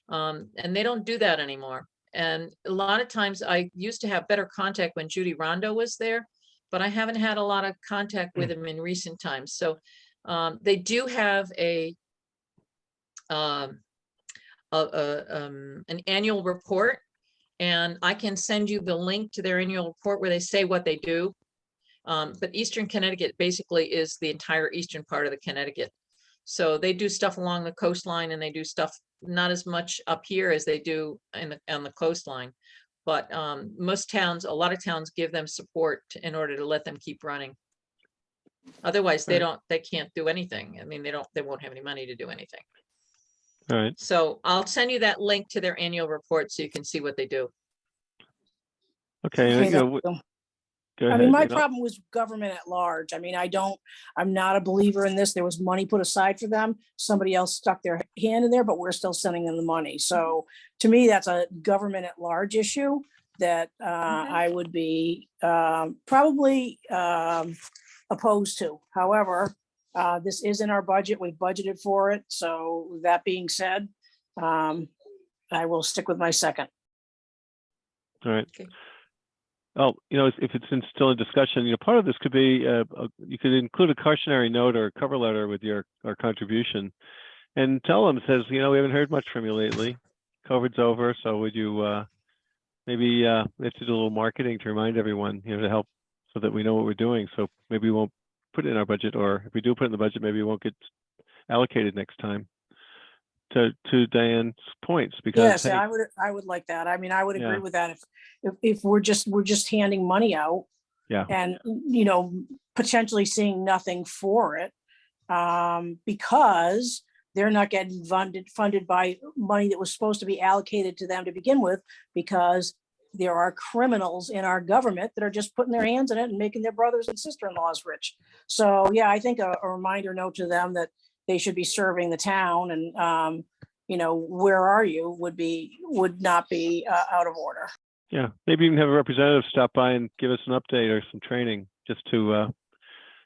And they don't do that anymore. And a lot of times I used to have better contact when Judy Rondo was there, but I haven't had a lot of contact with him in recent times. So they do have an annual report, and I can send you the link to their annual report where they say what they do. But Eastern Connecticut basically is the entire eastern part of the Connecticut. So they do stuff along the coastline, and they do stuff not as much up here as they do on the coastline. But most towns, a lot of towns give them support in order to let them keep running. Otherwise, they can't do anything. I mean, they won't have any money to do anything. All right. So I'll send you that link to their annual report so you can see what they do. Okay. Okay, you know, thank you. go I ahead. mean, my you know. problem was government at large. I mean, I'm not a believer in this. There was money put aside for them. Somebody else stuck their hand in there, but we're still sending them the money. So to me, that's a government at large issue that I would be probably opposed to. However, this is in our budget. We budgeted for it. So that being said, I will stick with my second. All right. Okay. Oh, you know, if it's still in discussion, you know, part of this could be, you could include a cautionary note or a cover letter with our contribution and tell them, says, you know, we haven't heard much from you lately. COVID's over. So would you, maybe we have to do a little marketing to remind everyone, you know, to help so that we know what we're doing. So maybe we won't put it in our budget, or if we do put it in the budget, maybe it won't get allocated next time. To Diane's points, because Yes, hey, I would like that. I mean, I would agree Yeah. with that if we're just handing money out yeah, and, you know, potentially seeing nothing for it. Because they're not getting funded by money that was supposed to be allocated to them to begin with, because there are criminals in our government that are just putting their hands in it and making their brothers and sister-in-laws rich. So yeah, I think a reminder note to them that they should be serving the town, and you know, where are you would not be out of order. yeah. Maybe even have a representative stop by and give us an update or some training just to,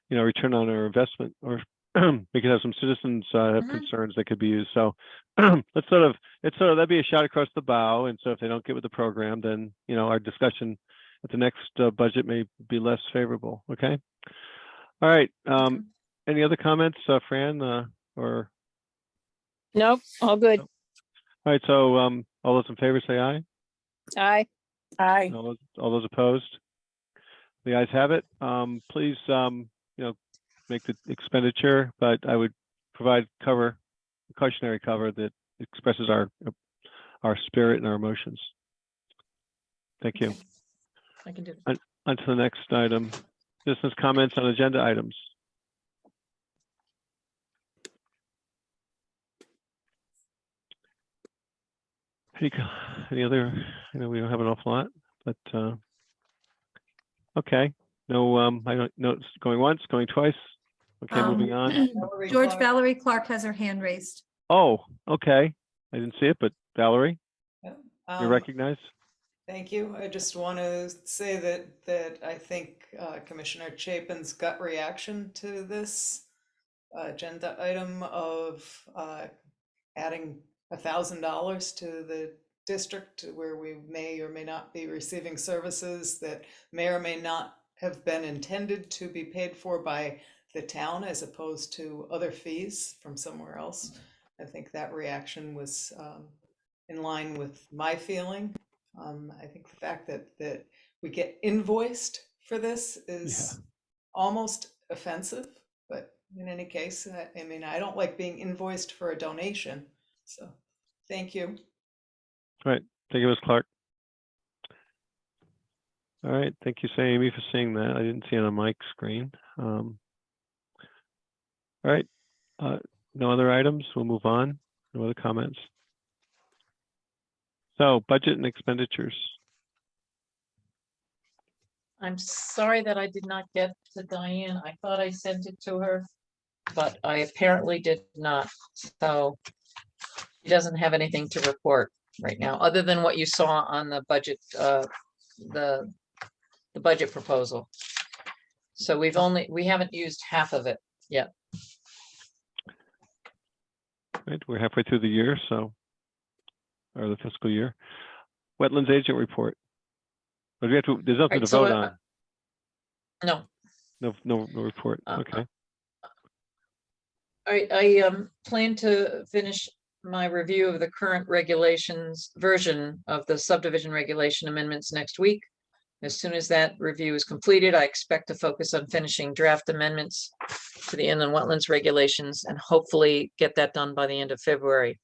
you know, return on our investment, or we could have some citizens have Mhm. concerns that could be used. So let's that'd be a shot across the bow. And so if they don't get with the program, then, you know, our discussion at the next budget may be less favorable. Okay. All right. Any other comments, Fran, or? Nope, all good. All right. So all those in favor say aye. Aye. Aye. All those opposed? The ayes have it. Please, you know, make the expenditure, but I would provide cautionary cover that expresses our spirit and our emotions. Thank you. I can do it. On to the next item, business comments on agenda items. Any other, you know, we don't have an awful lot, but okay. No, I don't know, it's going once, going twice. Okay, moving on. Valerie Clark has her hand raised. Oh, okay. I didn't see it, but Valerie, Yeah. you're recognized. Thank you. I just want to say that I think Commissioner Chapin's gut reaction to this agenda item of adding $1,000 to the district where we may or may not be receiving services that may or may not have been intended to be paid for by the town as opposed to other fees from somewhere else. I think that reaction was in line with my feeling. I think the fact that we get invoiced for this is almost offensive, but in any case, I mean, I don't like being invoiced for a donation. So thank you. All right. Thank you, Ms. Clark. All right. Thank you, Amy, for seeing that. I didn't see it on Mike's screen. All right. No other items. We'll move on. No other comments. So budget and expenditures. I'm sorry that I did not get to Diane. I thought I sent it to her, but I apparently did not. So doesn't have anything to report right now, other than what you saw on the budget, the budget proposal. So we haven't used half of it yet. Right, we're halfway through the year, so, or the fiscal year. Wetlands agent report. But we have to, there's nothing Right, to so, vote on. No. No report. Uh, Okay. I plan to finish my review of the current regulations version of the subdivision regulation amendments next week. As soon as that review is completed, I expect to focus on finishing draft amendments to the inland wetlands regulations and hopefully get that done by the end of February.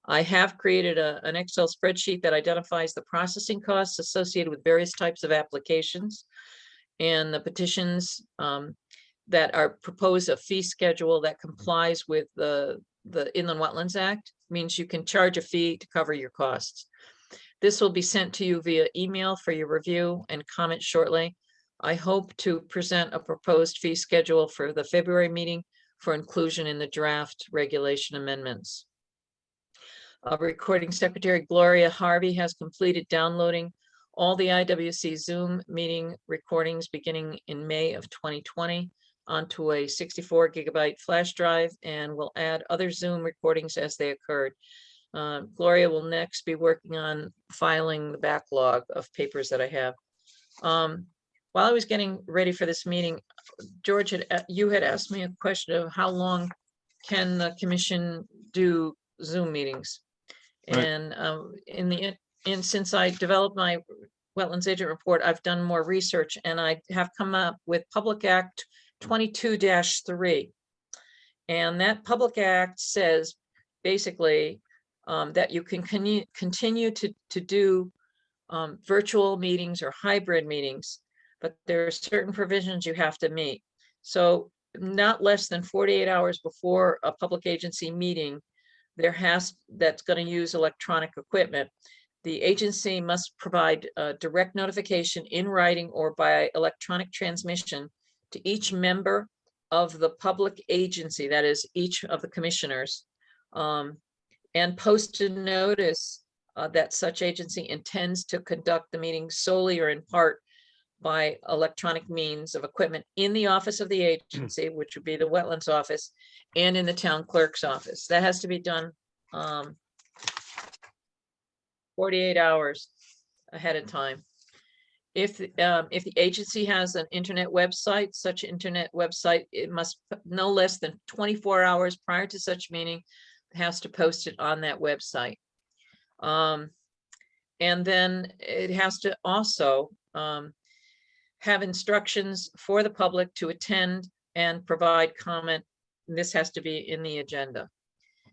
I have created an Excel spreadsheet that identifies the processing costs associated with various types of applications and the petitions that are propose a fee schedule that complies with the Inland Wetlands Act. Means you can charge a fee to cover your costs. This will be sent to you via email for your review and comment shortly. I hope to present a proposed fee schedule for the February meeting for inclusion in the draft regulation amendments. Recording Secretary Gloria Harvey has completed downloading all the IWC Zoom meeting recordings beginning in May of 2020 onto a 64 gigabyte flash drive, and will add other Zoom recordings as they occurred. Gloria will next be working on filing the backlog of papers that I have. While I was getting ready for this meeting, George, you had asked me a question of how long can the commission do Zoom meetings? Right. And since I developed my wetlands agent report, I've done more research, and I have come up with Public Act 22-3. And that Public Act says basically that you can continue to do virtual meetings or hybrid meetings, but there are certain provisions you have to meet. So not less than 48 hours before a public agency meeting, that's going to use electronic equipment. The agency must provide direct notification in writing or by electronic transmission to each member of the public agency, that is each of the commissioners, and post a notice that such agency intends to conduct the meeting solely or in part by electronic means of equipment in the office of the agency, which would be the wetlands office, and in the town clerk's office. That has to be done 48 hours ahead of time. If the agency has an internet website, such internet website, it must no less than 24 hours prior to such meeting has to post it on that website. And then it has to also have instructions for the public to attend and provide comment. This has to be in the agenda.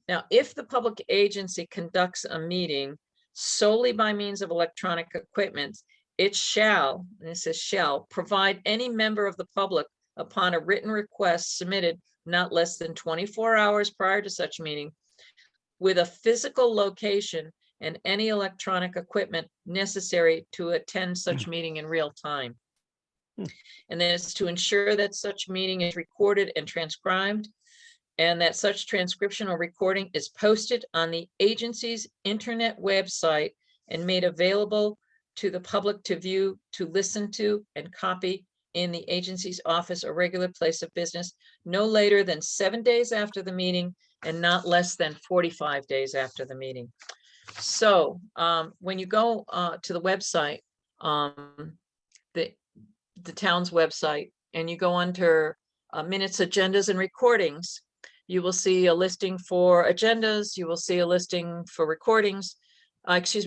Now, if the public agency conducts a meeting solely by means of electronic equipment, it shall, and it says shall, provide any member of the public upon a written request submitted not less than 24 hours prior to such meeting with a physical location and any electronic equipment necessary to attend such meeting in real time. And then it's to ensure that such meeting is recorded and transcribed, and that such transcription or recording is posted on the agency's internet website and made available to the public to view, to listen to, and copy in the agency's office or regular place of business no later than 7 days after the meeting and not less than 45 days after the meeting. So when you go to the website, the town's website, and you go under minutes, agendas, and recordings, you will see a listing for agendas, you will see a listing for recordings,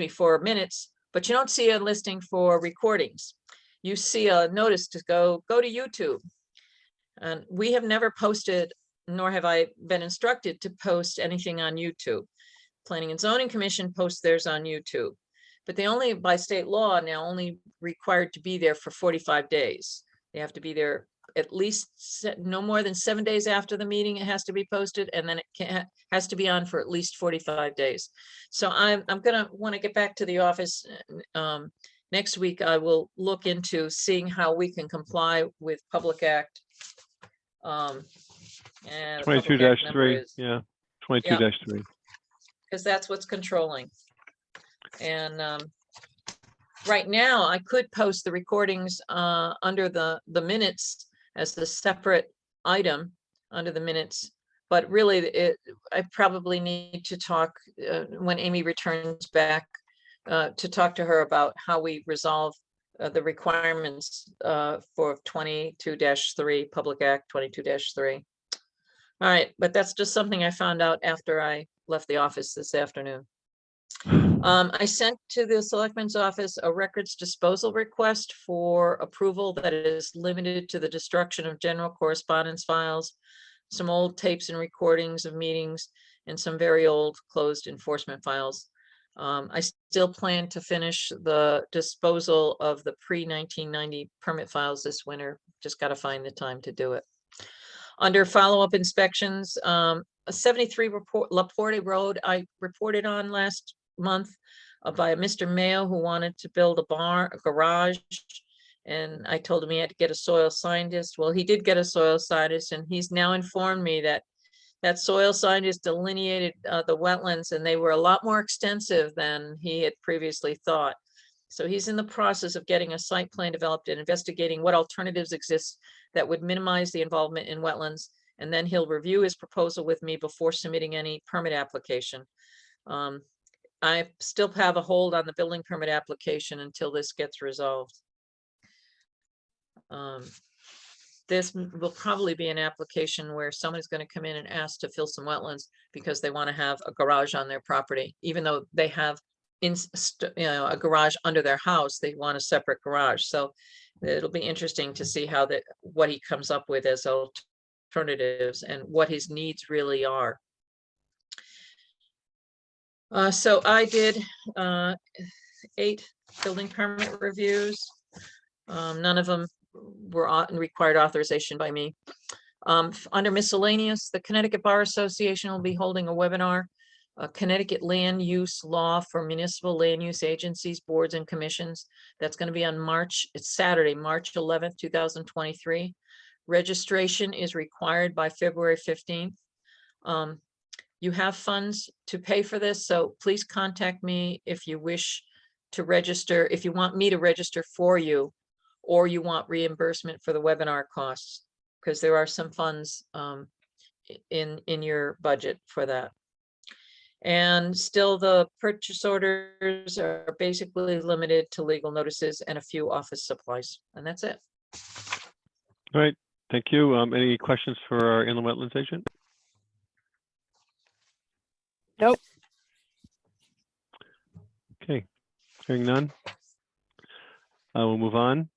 for minutes, but you don't see a listing for recordings. You see a notice to go to YouTube. And we have never posted, nor have I been instructed to post anything on YouTube. Planning and Zoning Commission posts theirs on YouTube, but they only, by state law now, only required to be there for 45 days. They have to be there at least no more than 7 days after the meeting. It has to be posted, and then it has to be on for at least 45 days. So I'm gonna want to get back to the office next week. I will look into seeing how we can comply with Public Act. And the Public Act number 22-3, is- yeah, 22-3. because that's what's controlling. And right now, I could post the recordings under the minutes as the separate item under the minutes. But really, I probably need to talk when Amy returns back to talk to her about how we resolve the requirements for 22-3, Public Act 22-3. All right, but that's just something I found out after I left the office this afternoon. I sent to the Selectman's office a records disposal request for approval that is limited to the destruction of general correspondence files, some old tapes and recordings of meetings, and some very old closed enforcement files. I still plan to finish the disposal of the pre-1990 permit files this winter. Just got to find the time to do it. Under follow-up inspections, a 73 Laporte Road I reported on last month by Mr. Mayo, who wanted to build a garage. And I told him he had to get a soil scientist. Well, he did get a soil scientist, and he's now informed me that that soil scientist delineated the wetlands, and they were a lot more extensive than he had previously thought. So he's in the process of getting a site plan developed and investigating what alternatives exist that would minimize the involvement in wetlands. And then he'll review his proposal with me before submitting any permit application. I still have a hold on the building permit application until this gets resolved. This will probably be an application where someone's going to come in and ask to fill some wetlands because they want to have a garage on their property, even though they have a garage under their house. They want a separate garage. So it'll be interesting to see how what he comes up with as alternatives and what his needs really are. So I did 8 building permit reviews. None of them required authorization by me. Under miscellaneous, the Connecticut Bar Association will be holding a webinar, Connecticut Land Use Law for Municipal Land Use Agencies, Boards and Commissions. That's going to be on it's Saturday, March 11th, 2023. Registration is required by February 15th. You have funds to pay for this, so please contact me if you wish to register, if you want me to register for you, or you want reimbursement for the webinar costs, because there are some funds in your budget for that. And still, the purchase orders are basically limited to legal notices and a few office supplies, and that's it. All right, thank you. Any questions for our inland wetlands agent? Nope. Okay, hearing none. We'll move on.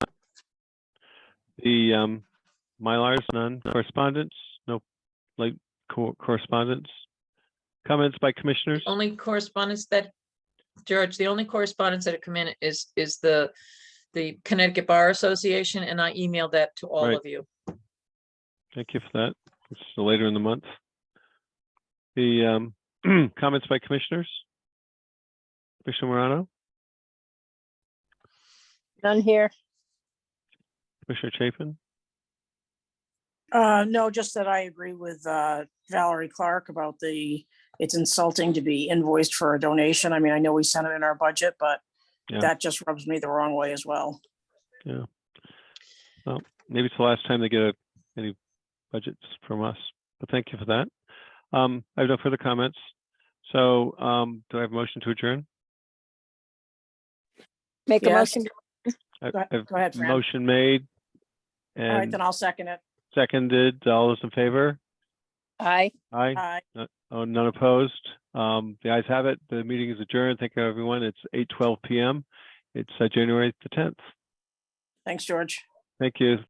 The Mylars, none. Correspondence, no late correspondence. Comments by commissioners? Only correspondence that, George, the only correspondence that had come in is the Connecticut Bar Association, and I emailed that to all Right. of you. Thank you for that. It's later in the month. The comments by commissioners? Commissioner Morano? None here. Commissioner Chapin? No, just that I agree with Valerie Clark about it's insulting to be invoiced for a donation. I mean, I know we sent it in our budget, but Yeah. that just rubs me the wrong way as well. Yeah. Well, maybe it's the last time they get any budgets from us, but thank you for that. I have no further comments. So do I have a motion to adjourn? Make a Yes. motion. I Go have ahead, Fran. motion made All right, and then I'll second it. seconded. All those in favor? Aye. Aye. Aye. Oh, none opposed. The ayes have it. The meeting is adjourned. Thank you, everyone. It's 8:12 p.m. It's January the 10th. Thanks, George. Thank you.